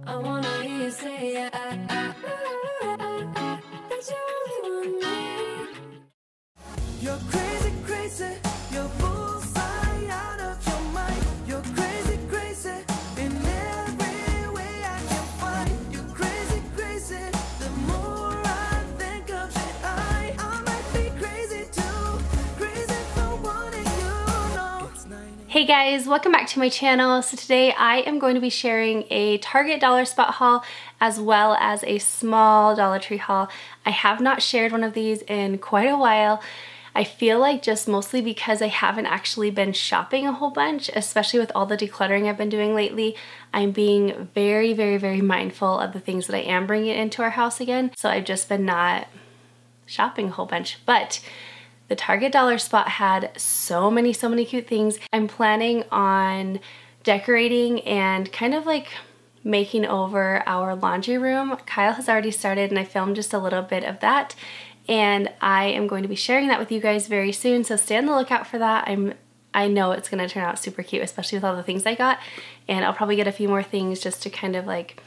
I wanna hear you say that you only want me. You're crazy, crazy. You're bullseye out of your mind. You're crazy, crazy. In every way I can find. You're crazy, crazy. The more I think of it, I might be crazy too. Crazy for wanting you, know. Hey guys, welcome back to my channel. So today I am going to be sharing a Target dollar spot haul as well as a small Dollar Tree haul. I have not shared one of these in quite a while. I feel like just mostly because I haven't actually been shopping a whole bunch, especially with all the decluttering I've been doing lately. I'm being very mindful of the things that I am bringing into our house again. So I've just been not shopping a whole bunch, but the Target dollar spot had so many cute things. I'm planning on decorating and kind of like making over our laundry room. Kyle has already started and I filmed just a little bit of that, and I am going to be sharing that with you guys very soon, so stay on the lookout for that. I know it's gonna turn out super cute, especially with all the things I got, and I'll probably get a few more things just to kind of like,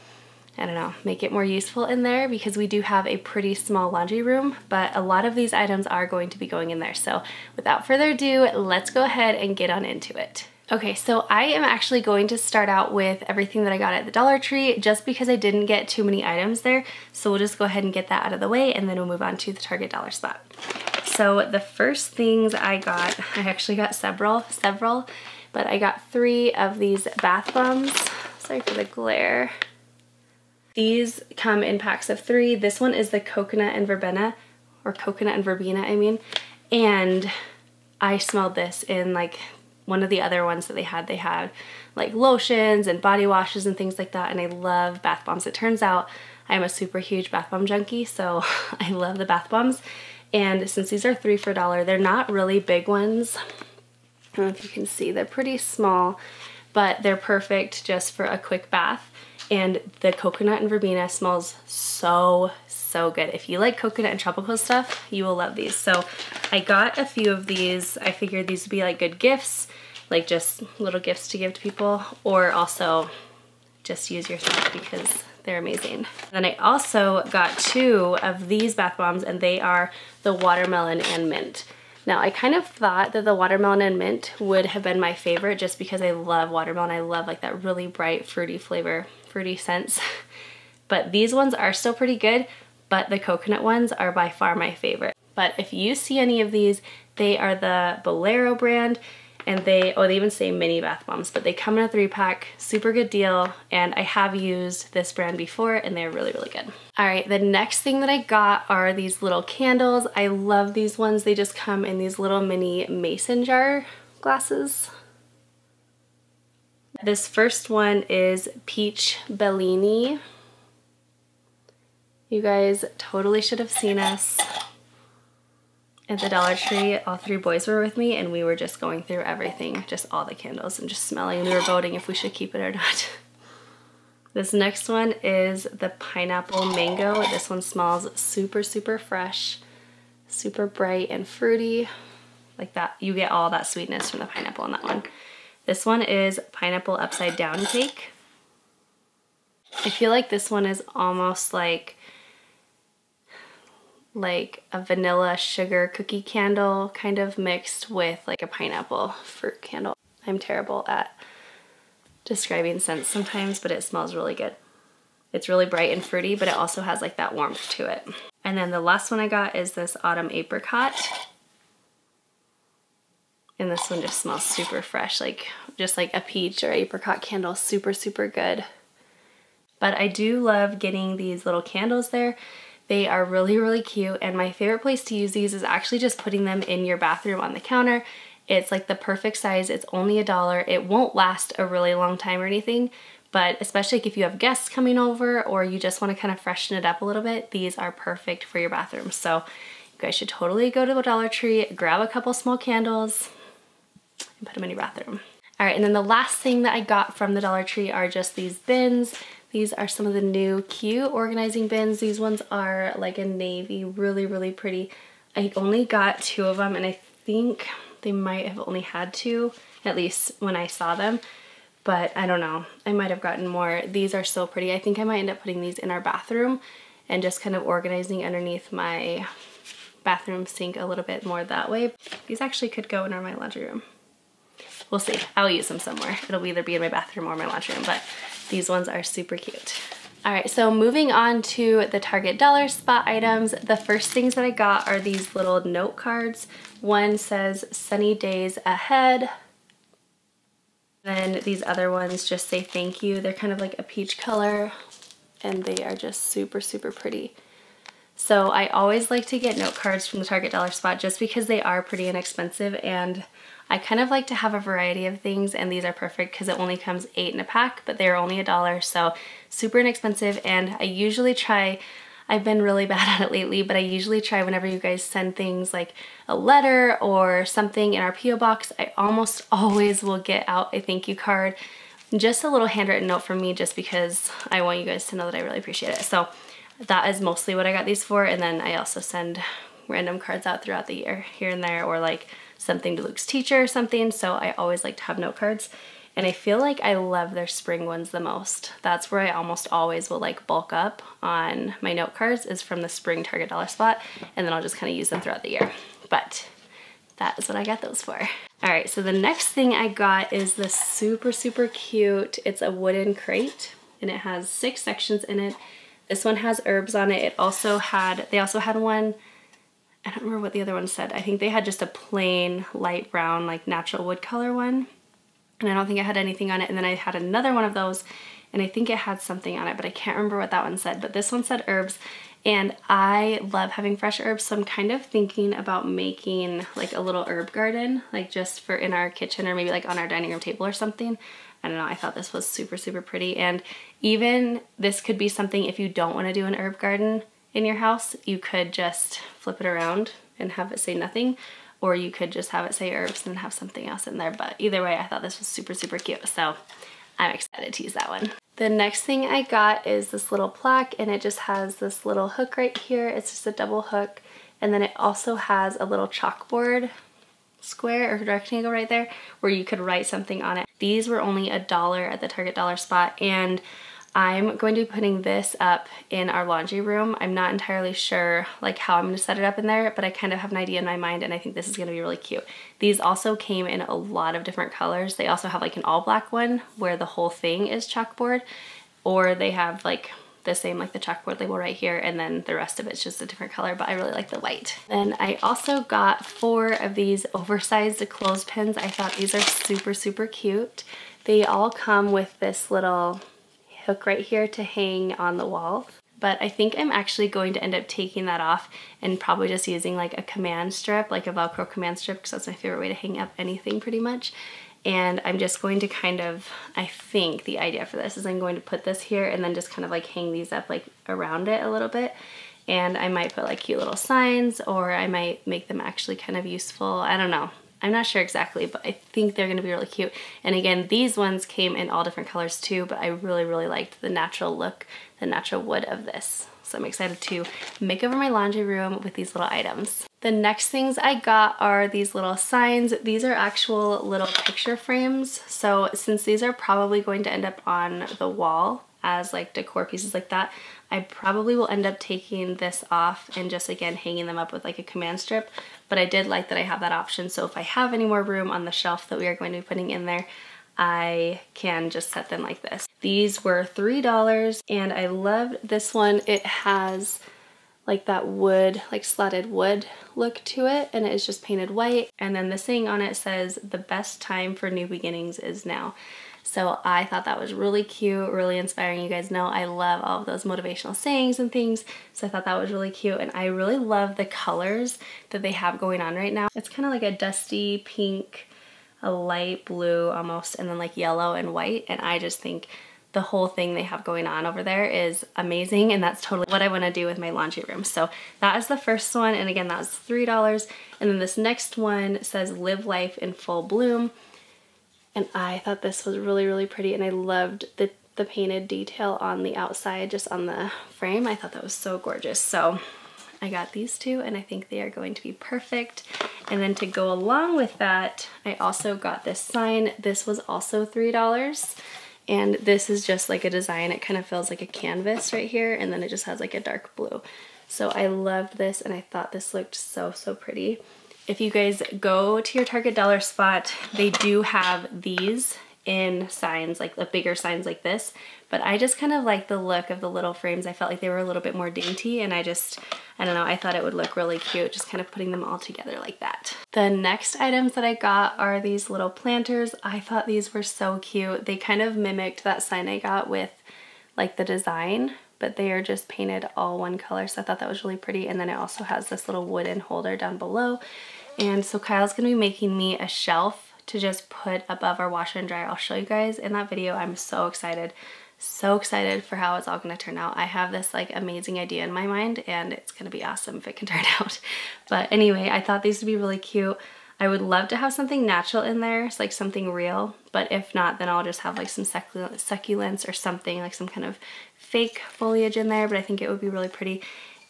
I don't know, make it more useful in there because we do have a pretty small laundry room, but a lot of these items are going to be going in there. So without further ado, let's go ahead and get on into it. Okay, so I am actually going to start out with everything that I got at the Dollar Tree just because I didn't get too many items there. So we'll just go ahead and get that out of the way and then we'll move on to the Target dollar spot. So the first things I got, I actually got several, but I got 3 of these bath bombs. Sorry for the glare. These come in packs of 3. This one is the coconut and verbena, or coconut and verbena, I mean. And I smelled this in like one of the other ones that they had like lotions and body washes and things like that. And I love bath bombs. It turns out I'm a super huge bath bomb junkie, so I love the bath bombs. And since these are 3 for $1, they're not really big ones. I don't know if you can see, they're pretty small, but they're perfect just for a quick bath. And the coconut and verbena smells so good. If you like coconut and tropical stuff, you will love these. So I got a few of these. I figured these would be like good gifts, like just little gifts to give to people, or also just use yourself because they're amazing. Then I also got 2 of these bath bombs, and they are the watermelon and mint. Now, I kind of thought that the watermelon and mint would have been my favorite just because I love watermelon. I love like that really bright fruity flavor, fruity scents. But these ones are still pretty good, but the coconut ones are by far my favorite. But if you see any of these, they are the Bolero brand, and they even say mini bath bombs, but they come in a 3-pack, super good deal, and I have used this brand before and they're really good. All right, the next thing that I got are these little candles. I love these ones. They just come in these little mini mason jar glasses. This first one is Peach Bellini. You guys totally should have seen us at the Dollar Tree. All 3 boys were with me and we were just going through everything, just all the candles and just smelling. We were voting if we should keep it or not. This next one is the pineapple mango. This one smells super fresh, super bright and fruity. Like that, you get all that sweetness from the pineapple in that one. This one is pineapple upside down cake. I feel like this one is almost like a vanilla sugar cookie candle kind of mixed with like a pineapple fruit candle. I'm terrible at describing scents sometimes, but it smells really good. It's really bright and fruity, but it also has like that warmth to it. And then the last one I got is this autumn apricot. And this one just smells super fresh, like just like a peach or apricot candle, super good. But I do love getting these little candles there. They are really cute, and my favorite place to use these is actually just putting them in your bathroom on the counter. It's like the perfect size. It's only $1. It won't last a really long time or anything, but especially if you have guests coming over or you just want to kind of freshen it up a little bit, these are perfect for your bathroom. So you guys should totally go to the Dollar Tree, grab a couple small candles, and put them in your bathroom. All right, and then the last thing that I got from the Dollar Tree are just these bins. These are some of the new cute organizing bins. These ones are like a navy, really pretty. I only got 2 of them, and I think they might have only had 2, at least when I saw them. but I don't know. I might have gotten more. These are so pretty. I think I might end up putting these in our bathroom and just kind of organizing underneath my bathroom sink a little bit more that way. These actually could go in my laundry room. We'll see. I'll use them somewhere. It'll either be in my bathroom or my laundry room, but these ones are super cute. All right, so moving on to the Target Dollar Spot items, the first things that I got are these little note cards. One says sunny days ahead. Then these other ones just say thank you. They're kind of like a peach color and they are just super, super pretty. So I always like to get note cards from the Target Dollar Spot just because they are pretty inexpensive, and I kind of like to have a variety of things, and these are perfect because it only comes 8 in a pack, but they're only $1, so super inexpensive. And I usually try, I've been really bad at it lately, but I usually try whenever you guys send things like a letter or something in our P.O. box, I almost always will get out a thank you card, just a little handwritten note from me, just because I want you guys to know that I really appreciate it. So that is mostly what I got these for, and then I also send random cards out throughout the year, here and there, or like something to Luke's teacher or something, so I always like to have note cards. And I feel like I love their spring ones the most. That's where I almost always will like bulk up on my note cards, is from the spring Target Dollar Spot, and then I'll just kind of use them throughout the year. But that is what I got those for. All right, so the next thing I got is this super, super cute, it's a wooden crate, and it has 6 sections in it. This one has herbs on it. They also had one, I don't remember what the other one said. I think they had just a plain light brown, like natural wood color one. And I don't think it had anything on it. And then I had another one of those, and I think it had something on it, but I can't remember what that one said. But this one said herbs, and I love having fresh herbs, so I'm kind of thinking about making like a little herb garden, like just for in our kitchen, or maybe like on our dining room table or something. I don't know, I thought this was super, super pretty. And even this could be something, if you don't want to do an herb garden in your house, you could just flip it around and have it say nothing, or you could just have it say herbs and have something else in there. But either way, I thought this was super, super cute, so I'm excited to use that one. The next thing I got is this little plaque, and it just has this little hook right here. It's just a double hook, and then it also has a little chalkboard square or rectangle right there where you could write something on it. These were only $1 at the Target Dollar Spot, and I'm going to be putting this up in our laundry room. I'm not entirely sure like how I'm going to set it up in there, but I kind of have an idea in my mind, and I think this is going to be really cute. These also came in a lot of different colors. They also have like an all black one where the whole thing is chalkboard, or they have like the same, like the chalkboard label right here, and then the rest of it's just a different color, but I really like the white. Then I also got 4 of these oversized clothespins. I thought these are super, super cute. They all come with this little hook right here to hang on the wall, but I think I'm actually going to end up taking that off and probably just using like a command strip, like a Velcro command strip, because that's my favorite way to hang up anything pretty much. And I'm just going to kind of, I think the idea for this is I'm going to put this here and then just kind of like hang these up like around it a little bit. And I might put like cute little signs, or I might make them actually kind of useful. I don't know. I'm not sure exactly, but I think they're going to be really cute. And again, these ones came in all different colors too, but I really, really liked the natural look, the natural wood of this. So I'm excited to make over my laundry room with these little items. The next things I got are these little signs. These are actual little picture frames. So since these are probably going to end up on the wall as like decor pieces like that, I probably will end up taking this off and just again hanging them up with like a command strip. But I did like that I have that option, so if I have any more room on the shelf that we are going to be putting in there, I can just set them like this. These were $3, and I loved this one. It has like that wood, like slotted wood look to it, and it is just painted white. And then the saying on it says, "The best time for new beginnings is now." So I thought that was really cute, really inspiring. You guys know I love all of those motivational sayings and things, so I thought that was really cute. And I really love the colors that they have going on right now. It's kind of like a dusty pink, a light blue almost, and then like yellow and white. And I just think the whole thing they have going on over there is amazing, and that's totally what I want to do with my laundry room. So that is the first one, and again, that was $3. And then this next one says "Live life in full bloom." And I thought this was really, really pretty, and I loved the painted detail on the outside, just on the frame. I thought that was so gorgeous. So I got these two and I think they are going to be perfect. And then to go along with that, I also got this sign. This was also $3. And this is just like a design. It kind of feels like a canvas right here, and then it just has like a dark blue. So I loved this and I thought this looked so, so pretty. If you guys go to your Target dollar spot, they do have these in signs, like the bigger signs like this, but I just kind of like the look of the little frames. I felt like they were a little bit more dainty, and I don't know, I thought it would look really cute just kind of putting them all together like that. The next items that I got are these little planters. I thought these were so cute. They kind of mimicked that sign I got with like the design, but they are just painted all one color, so I thought that was really pretty. And then it also has this little wooden holder down below. And so Kyle's gonna be making me a shelf to just put above our washer and dryer. I'll show you guys in that video. I'm so excited for how it's all gonna turn out. I have this like amazing idea in my mind, and it's gonna be awesome if it can turn out. But anyway, I thought these would be really cute. I would love to have something natural in there, it's like something real, but if not, then I'll just have like some succulents or something, like some kind of fake foliage in there, but I think it would be really pretty.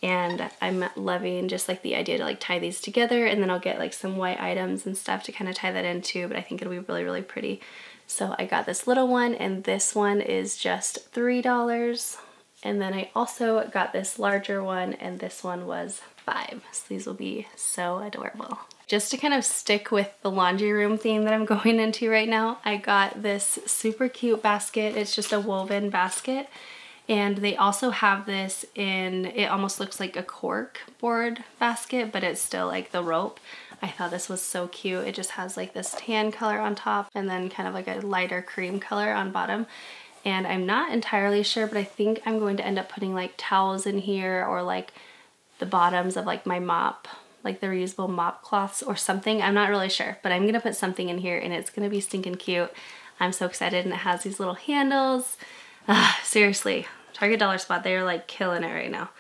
And I'm loving just like the idea to like tie these together, and then I'll get like some white items and stuff to kind of tie that into, but I think it'll be really, really pretty. So I got this little one, and this one is just $3. And then I also got this larger one, and this one was $5. So these will be so adorable. Just to kind of stick with the laundry room theme that I'm going into right now, I got this super cute basket. It's just a woven basket. And they also have this in, it almost looks like a cork board basket, but it's still like the rope. I thought this was so cute. It just has like this tan color on top and then kind of like a lighter cream color on bottom. And I'm not entirely sure, but I think I'm going to end up putting like towels in here, or like the bottoms of like my mop, like the reusable mop cloths or something. I'm not really sure, but I'm gonna put something in here and it's gonna be stinking cute. I'm so excited, and it has these little handles. Seriously, Target dollar spot, they are like killing it right now.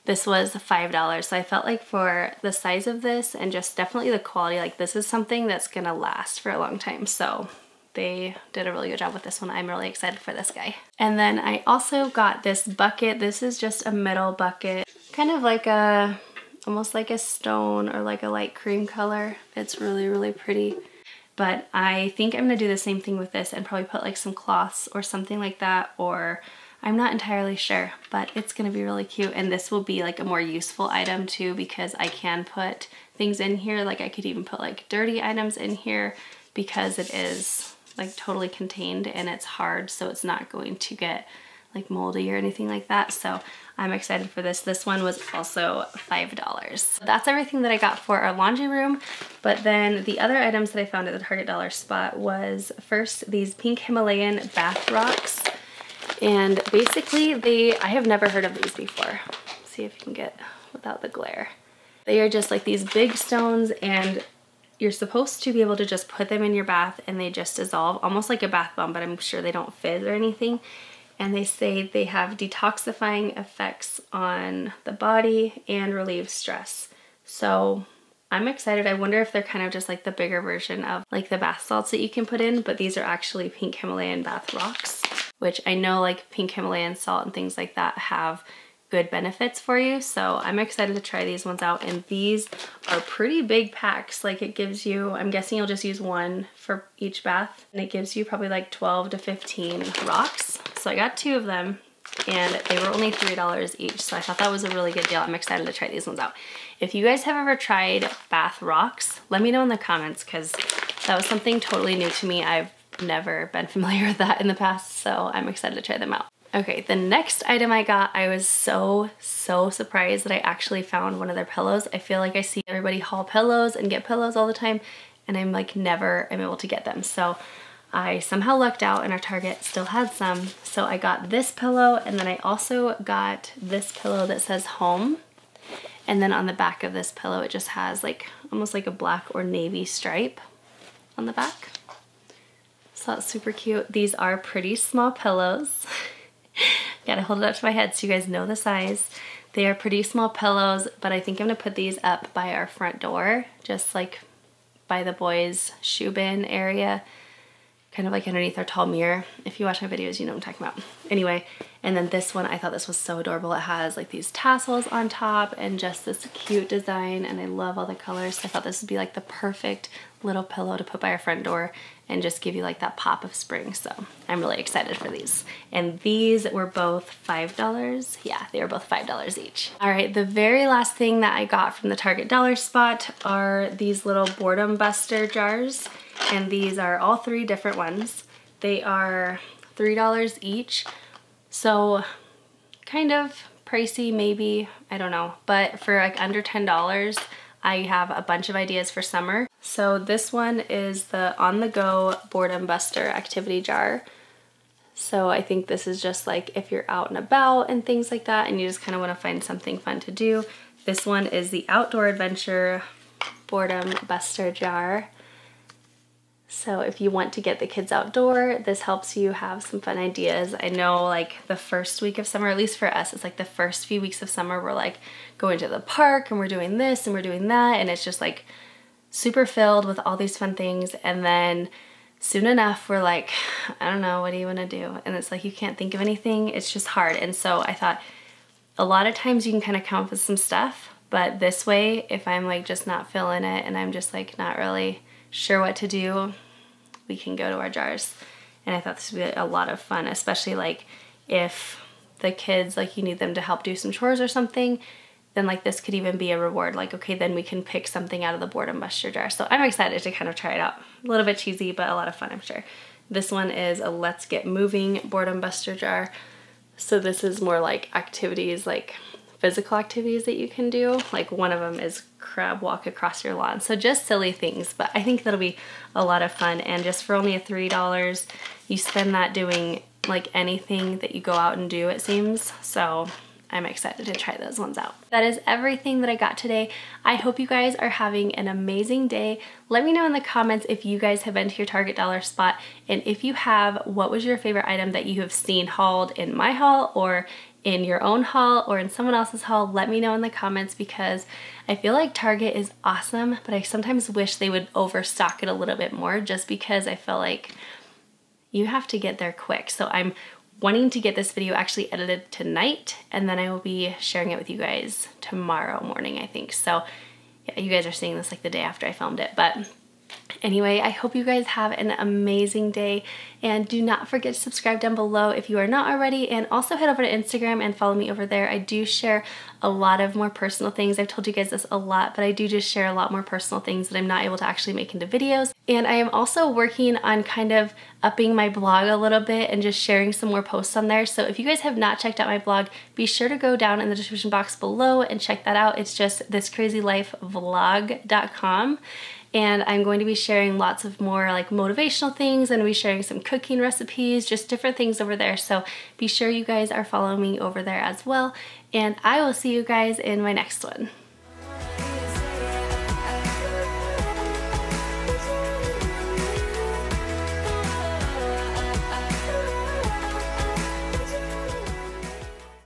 This was $5, so I felt like for the size of this and just definitely the quality, like this is something that's gonna last for a long time. So they did a really good job with this one. I'm really excited for this guy. And then I also got this bucket. This is just a metal bucket, kind of like a, almost like a stone or like a light cream color. It's really, really pretty. But I think I'm gonna do the same thing with this and probably put like some cloths or something like that, or I'm not entirely sure, but it's gonna be really cute. And this will be like a more useful item too, because I can put things in here. Like I could even put like dirty items in here because it is like totally contained and it's hard, so it's not going to get like moldy or anything like that. So I'm excited for this. This one was also $5. That's everything that I got for our laundry room. But then the other items that I found at the Target dollar spot was first these pink Himalayan bath rocks. And basically I have never heard of these before. Let's see if you can get without the glare. They are just like these big stones, and you're supposed to be able to just put them in your bath and they just dissolve, almost like a bath bomb, but I'm sure they don't fizz or anything. And they say they have detoxifying effects on the body and relieve stress. So I'm excited. I wonder if they're kind of just like the bigger version of like the bath salts that you can put in, but these are actually pink Himalayan bath rocks, which I know like pink Himalayan salt and things like that have good benefits for you. So I'm excited to try these ones out. And these are pretty big packs. Like it gives you, I'm guessing you'll just use one for each bath, and it gives you probably like 12 to 15 rocks. So I got 2 of them and they were only $3 each. So I thought that was a really good deal. I'm excited to try these ones out. If you guys have ever tried bath rocks, let me know in the comments, because that was something totally new to me. I've never been familiar with that in the past, so I'm excited to try them out. Okay, the next item I got, I was so surprised that I actually found one of their pillows. I feel like I see everybody haul pillows and get pillows all the time, and I'm like never am able to get them. So I somehow lucked out and our Target still had some. So I got this pillow, and then I also got this pillow that says home. And then on the back of this pillow, it just has like almost like a black or navy stripe on the back. So that's super cute. These are pretty small pillows. Gotta hold it up to my head so you guys know the size. They are pretty small pillows, but I think I'm gonna put these up by our front door, just like by the boys' shoe bin area, kind of like underneath our tall mirror. If you watch my videos, you know what I'm talking about. Anyway, and then this one, I thought this was so adorable. It has like these tassels on top and just this cute design, and I love all the colors. So I thought this would be like the perfect little pillow to put by our front door and just give you like that pop of spring. So I'm really excited for these. And these were both $5. Yeah, they were both $5 each. All right, the very last thing that I got from the Target dollar spot are these little boredom buster jars. And these are all 3 different ones. They are $3 each. So kind of pricey maybe, I don't know. But for like under $10, I have a bunch of ideas for summer. So this one is the on-the-go boredom buster activity jar. So I think this is just like if you're out and about and things like that and you just kind of want to find something fun to do. This one is the outdoor adventure boredom buster jar. So if you want to get the kids outdoor, this helps you have some fun ideas. I know like the first week of summer, at least for us, it's like the first few weeks of summer, we're like going to the park and we're doing this and we're doing that. And it's just like super filled with all these fun things. And then soon enough, we're like, I don't know, what do you want to do? And it's like, you can't think of anything. It's just hard. And so I thought a lot of times you can kind of come up with some stuff, but this way, if I'm like just not feeling it and I'm just like not really sure what to do, we can go to our jars. And I thought this would be a lot of fun, especially like if the kids, like you need them to help do some chores or something, then like this could even be a reward. Like, okay, then we can pick something out of the boredom buster jar. So I'm excited to kind of try it out. A little bit cheesy, but a lot of fun, I'm sure. This one is a Let's Get Moving boredom buster jar. So this is more like activities, like physical activities that you can do. Like one of them is crab walk across your lawn. So just silly things, but I think that'll be a lot of fun. And just for only $3, you spend that doing like anything that you go out and do, it seems. So I'm excited to try those ones out. That is everything that I got today. I hope you guys are having an amazing day. Let me know in the comments if you guys have been to your Target dollar spot, and if you have, what was your favorite item that you have seen hauled in my haul or in your own haul or in someone else's haul. Let me know in the comments, because I feel like Target is awesome, but I sometimes wish they would overstock it a little bit more, just because I feel like you have to get there quick. So I'm wanting to get this video actually edited tonight, and then I will be sharing it with you guys tomorrow morning, I think. So yeah, you guys are seeing this like the day after I filmed it. But anyway, I hope you guys have an amazing day, and do not forget to subscribe down below if you are not already, and also head over to Instagram and follow me over there. I do share a lot of more personal things. I've told you guys this a lot, but I do just share a lot more personal things that I'm not able to actually make into videos. And I am also working on kind of upping my blog a little bit and just sharing some more posts on there. So if you guys have not checked out my blog, be sure to go down in the description box below and check that out. It's just thiscrazylifevlog.com. And I'm going to be sharing lots of more like motivational things, and I'll be sharing some cooking recipes, just different things over there. So be sure you guys are following me over there as well. And I will see you guys in my next one.